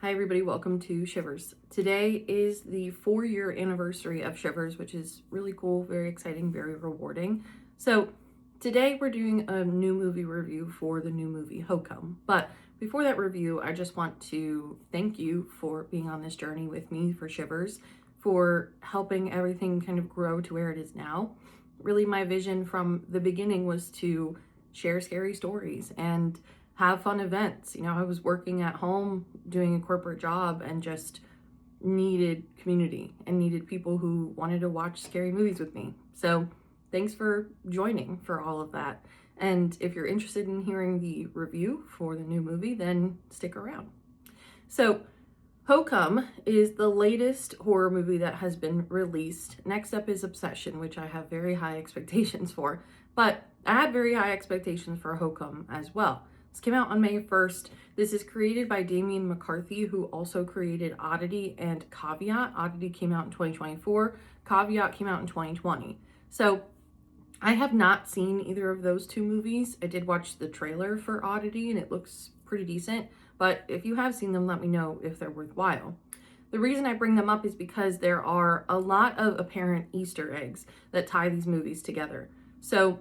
Hi everybody, welcome to Shivers. Today is the 4-year anniversary of Shivers, which is really cool, very exciting, very rewarding. So today we're doing a new movie review for the new movie Hokum. But before that review, I just want to thank you for being on this journey with me for Shivers, for helping everything kind of grow to where it is now. Really, my vision from the beginning was to share scary stories and have fun events. I was working at home doing a corporate job and just needed community and needed people who wanted to watch scary movies with me. So thanks for joining for all of that. And if you're interested in hearing the review for the new movie, then stick around. So Hokum is the latest horror movie that has been released. Next up is Obsession, which I have very high expectations for, but I had very high expectations for Hokum as well. This came out on May 1st. This is created by Damien McCarthy, who also created Oddity and Caveat. Oddity came out in 2024. Caveat came out in 2020. So I have not seen either of those two movies. I did watch the trailer for Oddity and it looks pretty decent. But if you have seen them, let me know if they're worthwhile. The reason I bring them up is because there are a lot of apparent Easter eggs that tie these movies together. So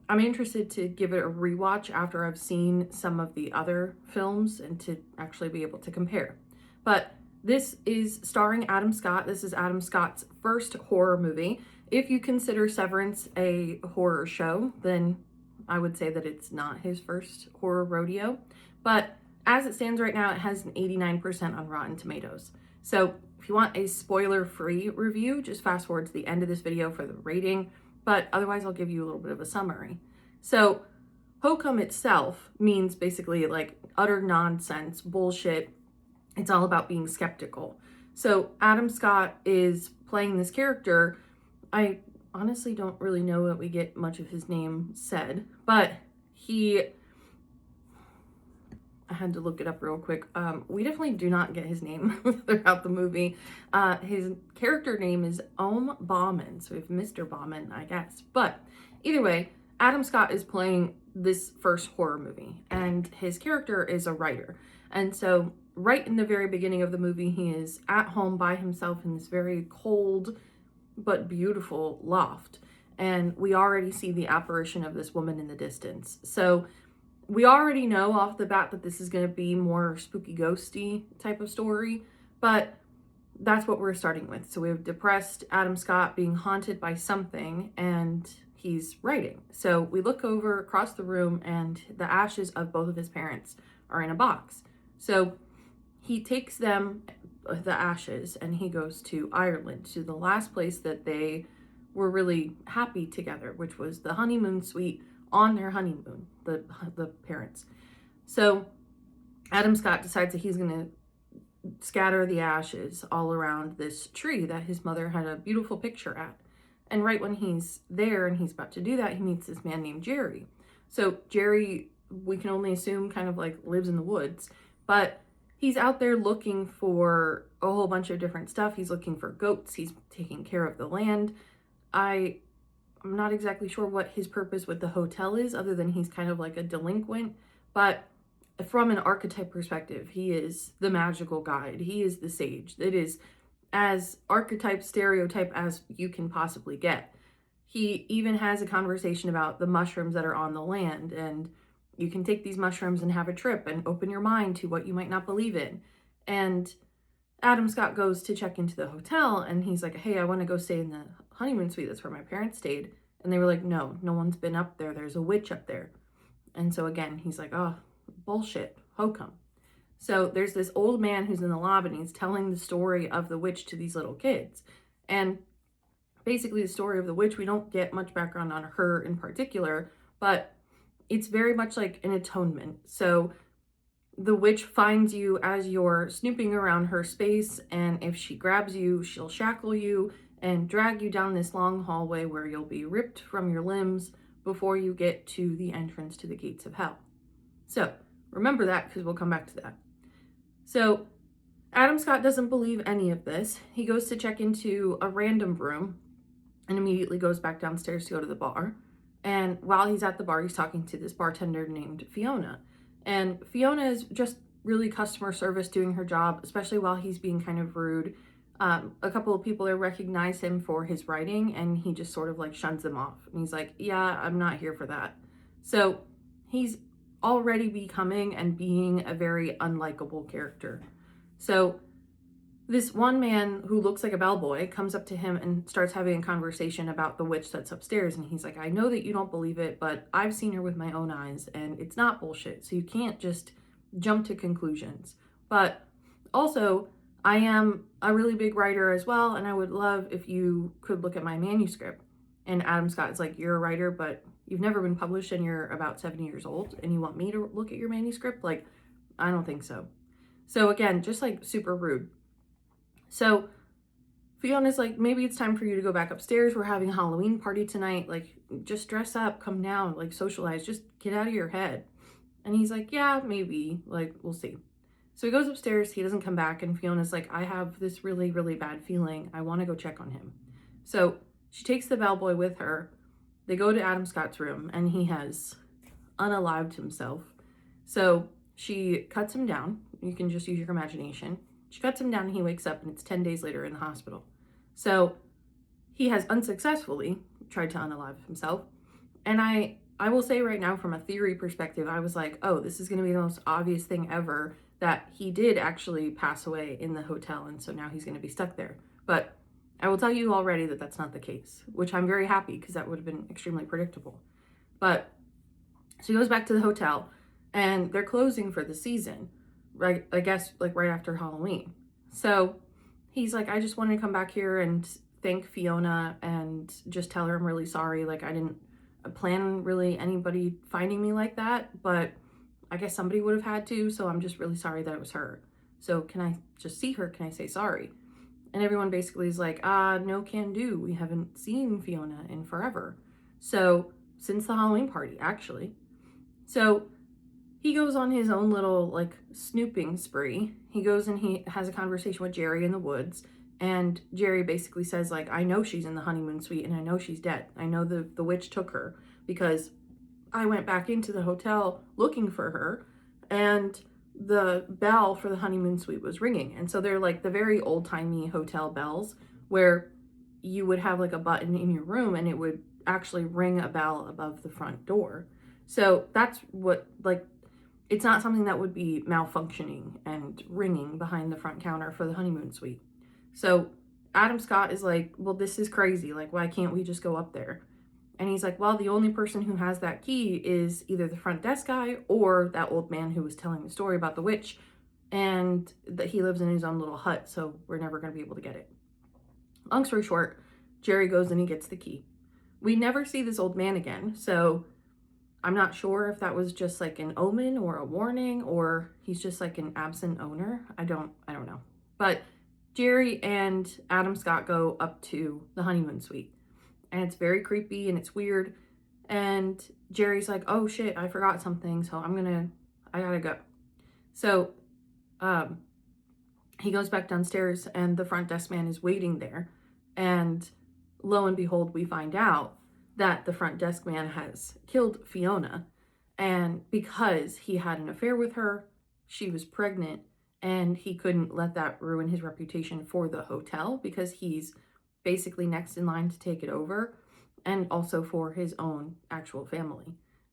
I'm interested to give it a rewatch after I've seen some of the other films and to actually be able to compare. But this is starring Adam Scott. This is Adam Scott's first horror movie. If you consider Severance a horror show, then I would say that it's not his first horror rodeo. But as it stands right now, it has an 89% on Rotten Tomatoes. So if you want a spoiler-free review, just fast forward to the end of this video for the rating. But otherwise I'll give you a little bit of a summary. So Hokum itself means basically like utter nonsense, bullshit. It's all about being skeptical. So Adam Scott is playing this character. I honestly don't really know that we get much of his name said, but I had to look it up real quick. We definitely do not get his name throughout the movie. His character name is Bauman, so we have Mr. Bauman, I guess. But either way, Adam Scott is playing this first horror movie, and his character is a writer. And so right in the very beginning of the movie, he is at home by himself in this very cold but beautiful loft. And we already see the apparition of this woman in the distance. So we already know off the bat that this is going to be more spooky ghosty type of story, but that's what we're starting with. So we have depressed Adam Scott being haunted by something and he's writing. So we look over across the room and the ashes of both of his parents are in a box. So he takes them, the ashes, and he goes to Ireland, to the last place that they were really happy together, which was the honeymoon suite on their honeymoon, the parents. So Adam Scott decides that he's going to scatter the ashes all around this tree that his mother had a beautiful picture at. And right when he's there and he's about to do that, he meets this man named Jerry. So Jerry, we can only assume, kind of like lives in the woods, but he's out there looking for a whole bunch of different stuff. He's looking for goats. He's taking care of the land. I'm not exactly sure what his purpose with the hotel is, other than he's kind of like a delinquent. But from an archetype perspective, he is the magical guide. He is the sage. It is as archetype, stereotype as you can possibly get. He even has a conversation about the mushrooms that are on the land, and you can take these mushrooms and have a trip and open your mind to what you might not believe in. And Adam Scott goes to check into the hotel and he's like, hey, I want to go stay in the honeymoon suite. That's where my parents stayed. And they were like, no one's been up there. There's a witch up there. And so again, he's like, oh, bullshit, Hokum. So there's this old man who's in the lobby and he's telling the story of the witch to these little kids. And basically the story of the witch, we don't get much background on her in particular, but it's very much like an atonement. So the witch finds you as you're snooping around her space, and if she grabs you, she'll shackle you and drag you down this long hallway where you'll be ripped from your limbs before you get to the entrance to the gates of hell. So remember that, because we'll come back to that. So Adam Scott doesn't believe any of this. He goes to check into a random room and immediately goes back downstairs to go to the bar. And while he's at the bar, he's talking to this bartender named Fiona. And Fiona is just really customer service doing her job, especially while he's being kind of rude. A couple of people there recognize him for his writing, and he just sort of like shuns them off. And he's like, yeah, I'm not here for that. So he's already becoming and being a very unlikable character. So this one man who looks like a bellboy comes up to him and starts having a conversation about the witch that's upstairs. And he's like, I know that you don't believe it, but I've seen her with my own eyes and it's not bullshit. So you can't just jump to conclusions. But also, I am a really big writer as well. And I would love if you could look at my manuscript. And Adam Scott is like, you're a writer, but you've never been published and you're about 70 years old and you want me to look at your manuscript? Like, I don't think so. So again, just like super rude. So Fiona's like, maybe it's time for you to go back upstairs. We're having a Halloween party tonight. Like, just dress up, come down, like socialize, just get out of your head. And he's like, yeah, maybe, like, we'll see. So he goes upstairs, he doesn't come back, and Fiona's like, I have this really, really bad feeling. I want to go check on him. So she takes the bellboy with her. They go to Adam Scott's room, and he has unalived himself. So she cuts him down. You can just use your imagination. She cuts him down and he wakes up and it's 10 days later in the hospital. So he has unsuccessfully tried to unalive himself. And I will say right now, from a theory perspective, I was like, oh, this is going to be the most obvious thing ever, that he did actually pass away in the hotel. And so now he's going to be stuck there. But I will tell you already that that's not the case, which I'm very happy because that would have been extremely predictable. But so he goes back to the hotel and they're closing for the season. Right, I guess like right after Halloween. So he's like, I just wanted to come back here and thank Fiona and just tell her I'm really sorry. Like, I didn't plan really anybody finding me like that, but I guess somebody would have had to. So I'm just really sorry that it was her. So can I just see her? Can I say sorry? And everyone basically is like, no can do. We haven't seen Fiona in forever. So since the Halloween party, actually. So he goes on his own little like snooping spree. He goes and he has a conversation with Jerry in the woods, and Jerry basically says like, I know she's in the honeymoon suite and I know she's dead. I know the witch took her because I went back into the hotel looking for her and the bell for the honeymoon suite was ringing. And so they're like the very old-timey hotel bells where you would have like a button in your room and it would actually ring a bell above the front door. So that's what, like, it's not something that would be malfunctioning and ringing behind the front counter for the honeymoon suite. So Adam Scott is like, well, this is crazy. Like, why can't we just go up there? And he's like, well, the only person who has that key is either the front desk guy or that old man who was telling the story about the witch, and that he lives in his own little hut, so we're never going to be able to get it. Long story short, Jerry goes and he gets the key. We never see this old man again, so I'm not sure if that was just like an omen or a warning, or he's just like an absent owner. I don't know. But Jerry and Adam Scott go up to the honeymoon suite, and it's very creepy and it's weird. And Jerry's like, oh shit, I forgot something, so I gotta go. So he goes back downstairs and the front desk man is waiting there. And lo and behold, we find out that the front desk man has killed Fiona. And because he had an affair with her, she was pregnant, and he couldn't let that ruin his reputation for the hotel because he's basically next in line to take it over, and also for his own actual family.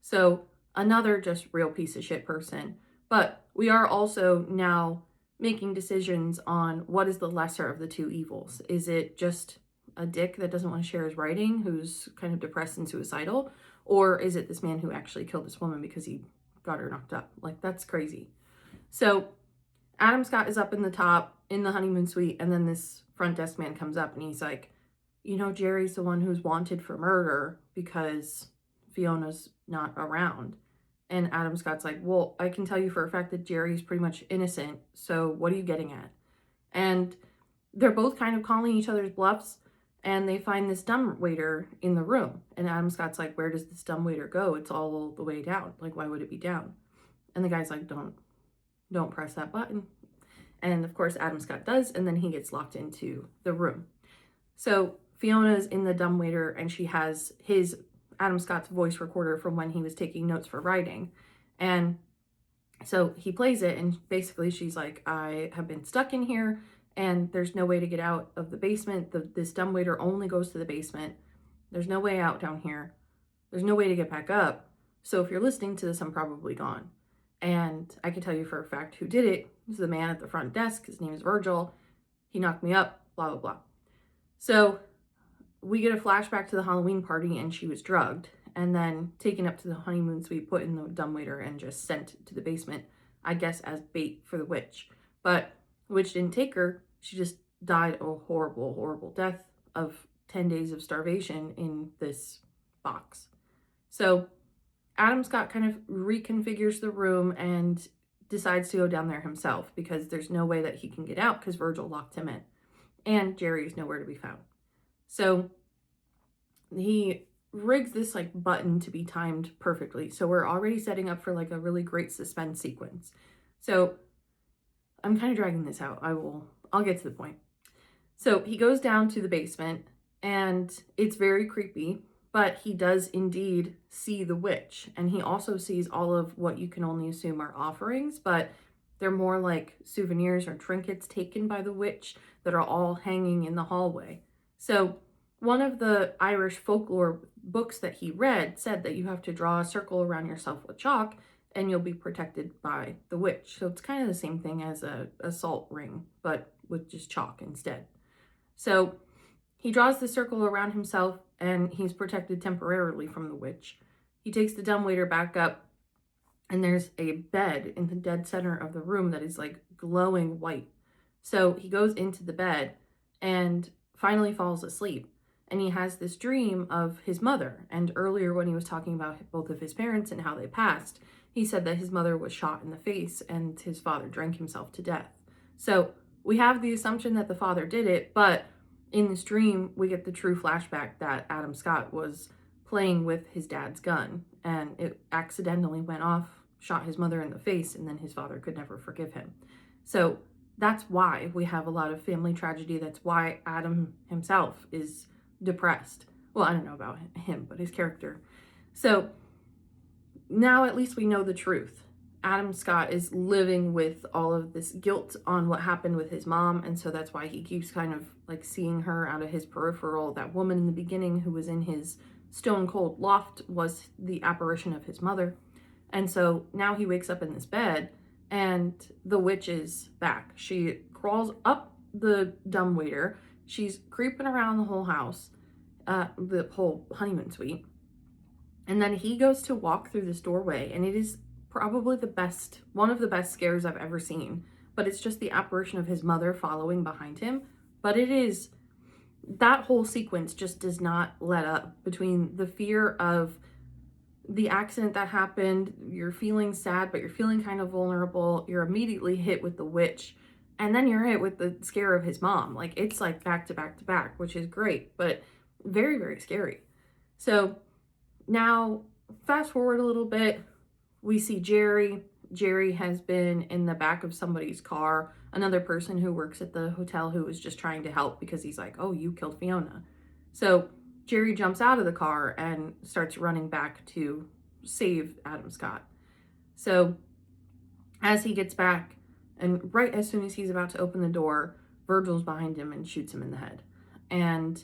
So another just real piece of shit person. But we are also now making decisions on what is the lesser of the two evils. Is it just a dick that doesn't want to share his writing, who's kind of depressed and suicidal? Or is it this man who actually killed this woman because he got her knocked up? Like, that's crazy. So Adam Scott is up in the top in the honeymoon suite, and then this front desk man comes up and he's like, you know, Jerry's the one who's wanted for murder because Fiona's not around. And Adam Scott's like, well, I can tell you for a fact that Jerry's pretty much innocent, so what are you getting at? And they're both kind of calling each other's bluffs, and they find this dumbwaiter in the room. And Adam Scott's like, where does this dumbwaiter go? It's all the way down. Like, why would it be down? And the guy's like, don't press that button. And of course, Adam Scott does, and then he gets locked into the room. So Fiona's in the dumbwaiter, and she has Adam Scott's voice recorder from when he was taking notes for writing. And So he plays it, and basically she's like, I have been stuck in here and there's no way to get out of the basement. This dumbwaiter only goes to the basement. There's no way out down here. There's no way to get back up. So if you're listening to this, I'm probably gone. And I can tell you for a fact who did it. It was the man at the front desk. His name is Virgil. He knocked me up, blah, blah, blah. So we get a flashback to the Halloween party, and she was drugged and then taken up to the honeymoon suite, put in the dumbwaiter, and just sent to the basement, I guess as bait for the witch. But the witch didn't take her. She just died a horrible, horrible death of 10 days of starvation in this box. So Adam Scott kind of reconfigures the room and decides to go down there himself because there's no way that he can get out because Virgil locked him in. And Jerry is nowhere to be found. So he rigs this like button to be timed perfectly. So we're already setting up for like a really great suspense sequence. So I'm kind of dragging this out. I'll get to the point. So he goes down to the basement and it's very creepy, but he does indeed see the witch. And he also sees all of what you can only assume are offerings, but they're more like souvenirs or trinkets taken by the witch that are all hanging in the hallway. So one of the Irish folklore books that he read said that you have to draw a circle around yourself with chalk and you'll be protected by the witch. So it's kind of the same thing as a salt ring, but with just chalk instead. So he draws the circle around himself and he's protected temporarily from the witch. He takes the dumbwaiter back up and there's a bed in the dead center of the room that is like glowing white. So he goes into the bed and finally falls asleep. And he has this dream of his mother. And earlier when he was talking about both of his parents and how they passed, he said that his mother was shot in the face and his father drank himself to death. So we have the assumption that the father did it, but in this dream, we get the true flashback that Adam Scott was playing with his dad's gun and it accidentally went off, shot his mother in the face, and then his father could never forgive him. So that's why we have a lot of family tragedy. That's why Adam himself is depressed. Well, I don't know about him, but his character. So now at least we know the truth. Adam Scott is living with all of this guilt on what happened with his mom, and so that's why he keeps kind of like seeing her out of his peripheral. That woman in the beginning who was in his stone cold loft was the apparition of his mother. And so now he wakes up in this bed and the witch is back. She crawls up the dumbwaiter. She's creeping around the whole house, the whole honeymoon suite. And then he goes to walk through this doorway, and it is probably one of the best scares I've ever seen. But it's just the apparition of his mother following behind him. But that whole sequence just does not let up between the fear of the accident that happened. You're feeling sad, but you're feeling kind of vulnerable. You're immediately hit with the witch. And then you're hit with the scare of his mom. Like, it's like back to back to back, which is great, but very, very scary. So now, fast forward a little bit, we see Jerry. Jerry has been in the back of somebody's car, another person who works at the hotel who was just trying to help because he's like, oh, you killed Fiona. So Jerry jumps out of the car and starts running back to save Adam Scott. So as he gets back, and right as soon as he's about to open the door, Virgil's behind him and shoots him in the head. And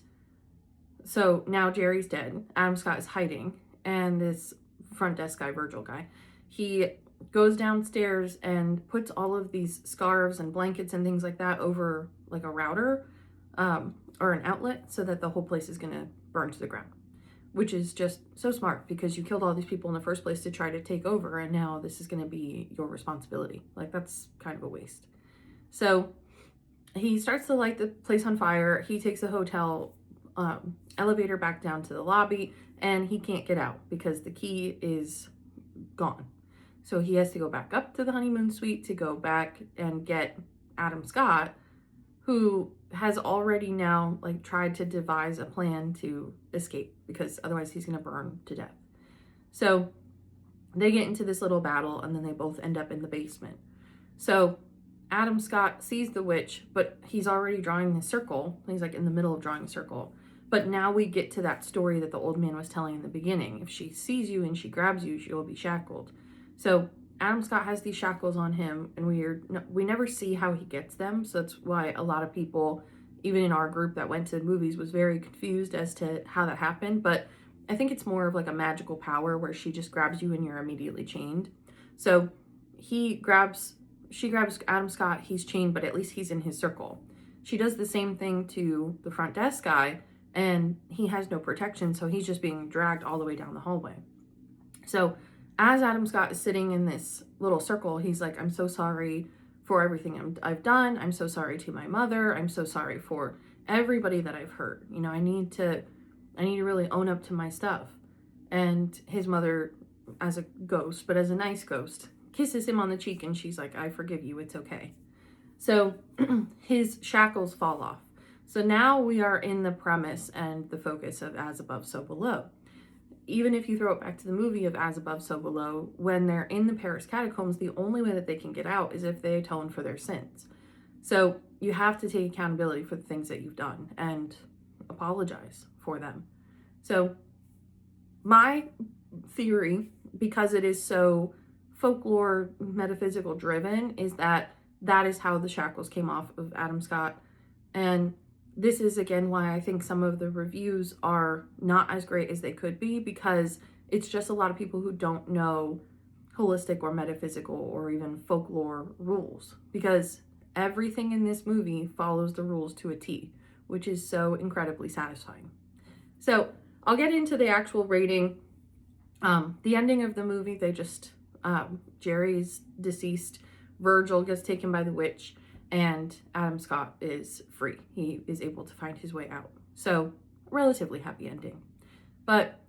so now Jerry's dead. Adam Scott is hiding. And this front desk guy, Virgil guy, he goes downstairs and puts all of these scarves and blankets and things like that over like a router or an outlet so that the whole place is going to burn to the ground. Which is just so smart because you killed all these people in the first place to try to take over, and now this is going to be your responsibility. Like, that's kind of a waste. So he starts to light the place on fire. He takes the hotel elevator back down to the lobby, and he can't get out because the key is gone. So he has to go back up to the honeymoon suite to go back and get Adam Scott, who has already now like tried to devise a plan to escape because otherwise he's going to burn to death. So they get into this little battle and then they both end up in the basement. So Adam Scott sees the witch, but he's already drawing the circle. He's like in the middle of drawing a circle. But now we get to that story that the old man was telling in the beginning. If she sees you and she grabs you, she will be shackled. So Adam Scott has these shackles on him, and we never see how he gets them. So that's why a lot of people, even in our group that went to the movies, was very confused as to how that happened. But I think it's more of like a magical power where she just grabs you and you're immediately chained. So she grabs Adam Scott, he's chained, but at least he's in his circle. She does the same thing to the front desk guy, and he has no protection, so he's just being dragged all the way down the hallway. So as Adam Scott is sitting in this little circle, he's like, I'm so sorry for everything I've done. I'm so sorry to my mother. I'm so sorry for everybody that I've hurt. You know, I need to really own up to my stuff. And his mother, as a ghost, but as a nice ghost, kisses him on the cheek, and she's like, I forgive you. It's okay. So his shackles fall off. So now we are in the premise and the focus of As Above, So Below. Even if you throw it back to the movie of As Above, So Below, when they're in the Paris catacombs, the only way that they can get out is if they atone for their sins. So you have to take accountability for the things that you've done and apologize for them. So my theory, because it is so folklore, metaphysical driven, is that is how the shackles came off of Adam Scott. And this is, again, why I think some of the reviews are not as great as they could be, because it's just a lot of people who don't know holistic or metaphysical or even folklore rules, because everything in this movie follows the rules to a T, which is so incredibly satisfying. So I'll get into the actual rating. The ending of the movie, they just, Jerry's deceased, Virgil gets taken by the witch, and Adam Scott is free. He is able to find his way out. So, relatively happy ending. But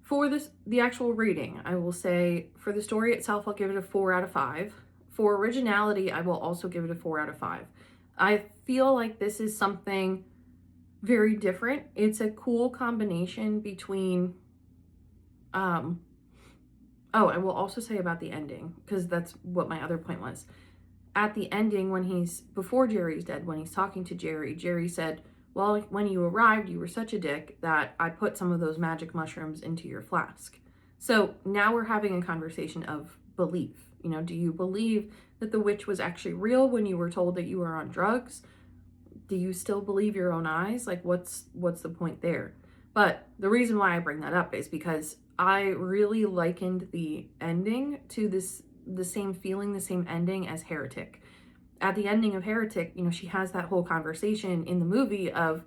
for the actual rating, I will say for the story itself, I'll give it a 4 out of 5. For originality, I will also give it a 4 out of 5. I feel like this is something very different. It's a cool combination between, I will also say about the ending, because that's what my other point was. At the ending, before Jerry's dead, when he's talking to Jerry said, well, when you arrived, you were such a dick that I put some of those magic mushrooms into your flask. So now we're having a conversation of belief. You know, do you believe that the witch was actually real when you were told that you were on drugs? Do you still believe your own eyes? Like, what's the point there? But the reason why I bring that up is because I really likened the ending to the same feeling, the same ending as Heretic. At the ending of Heretic, you know, she has that whole conversation in the movie of,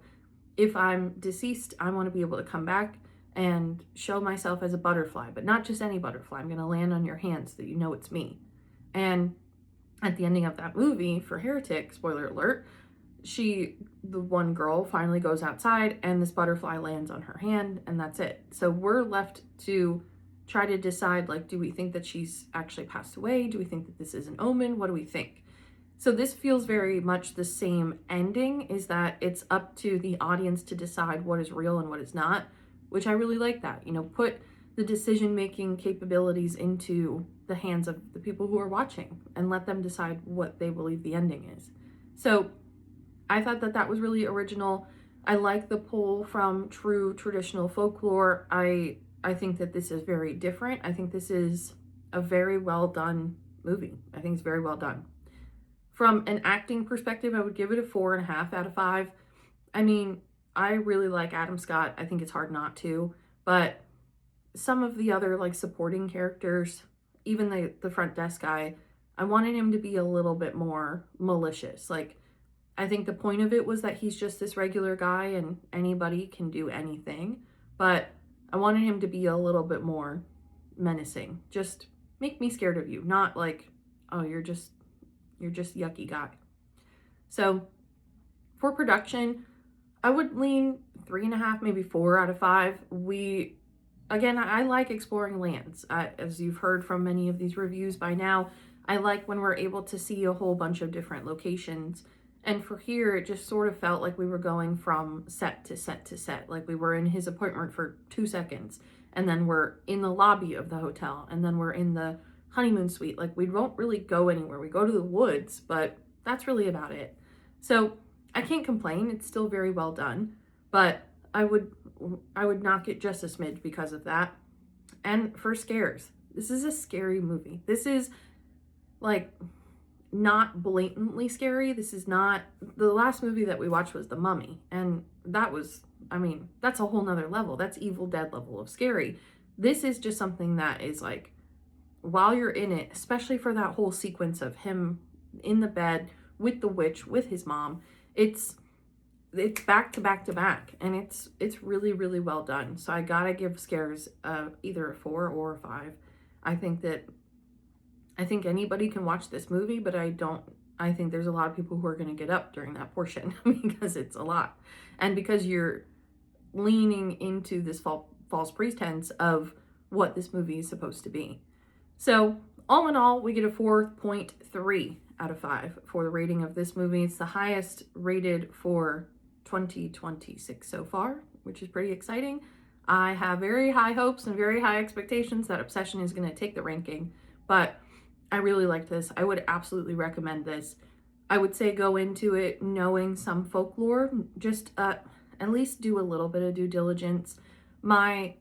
if I'm deceased, I want to be able to come back and show myself as a butterfly, but not just any butterfly. I'm going to land on your hand so that you know it's me. And at the ending of that movie for Heretic, spoiler alert, the one girl finally goes outside and this butterfly lands on her hand, and that's it. So we're left to try to decide, like, do we think that she's actually passed away? Do we think that this is an omen? What do we think? So this feels very much the same ending, is that it's up to the audience to decide what is real and what is not, which I really like that. You know, put the decision-making capabilities into the hands of the people who are watching and let them decide what they believe the ending is. So I thought that was really original. I like the pull from true traditional folklore. I think that this is very different. I think this is a very well done movie. I think it's very well done. From an acting perspective, I would give it a 4.5 out of 5. I mean, I really like Adam Scott. I think it's hard not to, but some of the other like supporting characters, even the front desk guy, I wanted him to be a little bit more malicious. Like, I think the point of it was that he's just this regular guy and anybody can do anything, but I wanted him to be a little bit more menacing. Just make me scared of you, not like, oh, you're just yucky guy. So for production, I would lean 3.5, maybe 4 out of 5. I like exploring lands. As you've heard from many of these reviews by now, I like when we're able to see a whole bunch of different locations. And for here, it just sort of felt like we were going from set to set to set. Like we were in his apartment for 2 seconds, and then we're in the lobby of the hotel, and then we're in the honeymoon suite. Like, we won't really go anywhere. We go to the woods, but that's really about it. So I can't complain. It's still very well done, but I would knock it just a smidge because of that. And for scares, this is a scary movie. This is like, not blatantly scary. This is not, the last movie that we watched was The Mummy, and that was, I mean, that's a whole nother level. That's Evil Dead level of scary. This is just something that is like, while you're in it, especially for that whole sequence of him in the bed with the witch, with his mom, it's back to back to back, and it's really, really well done. So I gotta give Scares either a 4 or a 5. I think anybody can watch this movie, but I think there's a lot of people who are going to get up during that portion because it's a lot. And because you're leaning into this false pretense of what this movie is supposed to be. So all in all, we get a 4.3 out of 5 for the rating of this movie. It's the highest rated for 2026 so far, which is pretty exciting. I have very high hopes and very high expectations that Obsession is going to take the ranking, but I really liked this. I would absolutely recommend this. I would say go into it knowing some folklore, just at least do a little bit of due diligence. My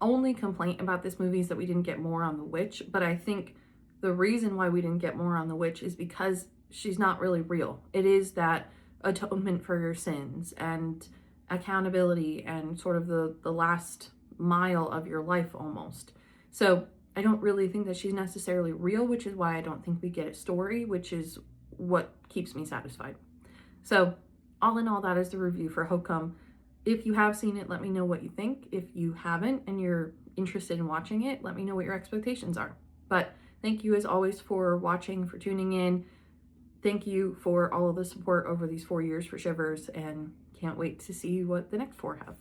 only complaint about this movie is that we didn't get more on the witch, but I think the reason why we didn't get more on the witch is because she's not really real. It is that atonement for your sins and accountability and sort of the last mile of your life almost. So I don't really think that she's necessarily real, which is why I don't think we get a story, which is what keeps me satisfied. So all in all, that is the review for Hokum. If you have seen it, let me know what you think. If you haven't and you're interested in watching it, let me know what your expectations are. But thank you as always for watching, for tuning in. Thank you for all of the support over these 4 years for Shivers, and can't wait to see what the next 4 have.